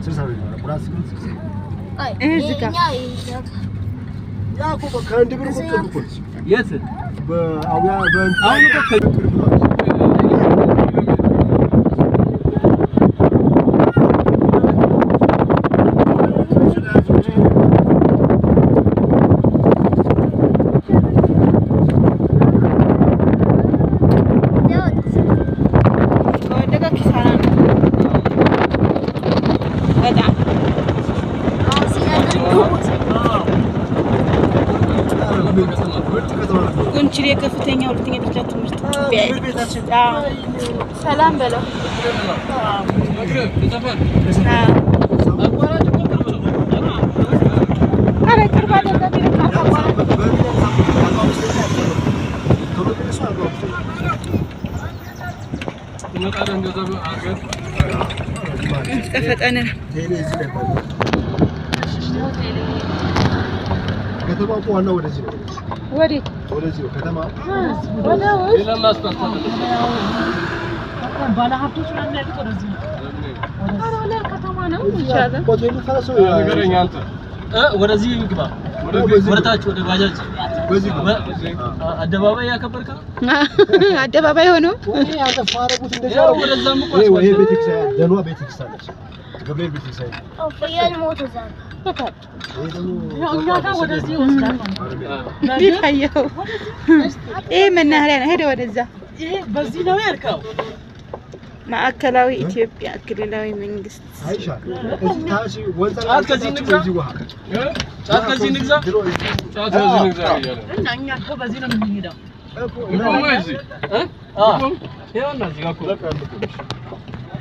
60 ብር ፕላስ አይ ያኮ ከአንድ ብር ቁጥር የት በአውያ አሁን ጉንችሌ ከፍተኛ ሁለተኛ ደረጃ ትምህርት ሰላም በለው አረ ቅርብ አይደለም ተፈጠነ ከተማው ዋናው ወደዚህ ነው ወደዚህ ነው ከተማ ባለ ሀብቶች ምናምን ያሉት ወደዚህ ነው ወደ ከተማ ነው ይቻላል ሆቴሉ ፈረሰው ነገረኛ አንተ ወደዚህ ይግባ ወደታች ወደ ባጃጅ በዚህ አደባባይ ያከበርከ አደባባይ ሆኖ ወይ ያተፋረጉት እንደዛ ወደዛም እኮ ወይ ቤተክርስቲያን ደኗ ቤተክርስቲያን ነች ገብርኤል ቤተክርስቲያን ፍየል ሞተ ዛሬ ያው ወደዚህ ወስዳል ቢታየው ይሄ መናኸሪያ ነው ሄደ ወደዛ ይሄ በዚህ ነው ያልከው ማዕከላዊ ኢትዮጵያ ክልላዊ መንግስት አይሻ እዚህ ታሽ ወንዛል ከዚህ ንግዛ ጫት ከዚህ ንግዛ ጫት ከዚህ ንግዛ እና እኛ እኮ በዚህ ነው የምንሄደው እኮ ነው እዚህ ይኸውና እዚህ ጋር እኮ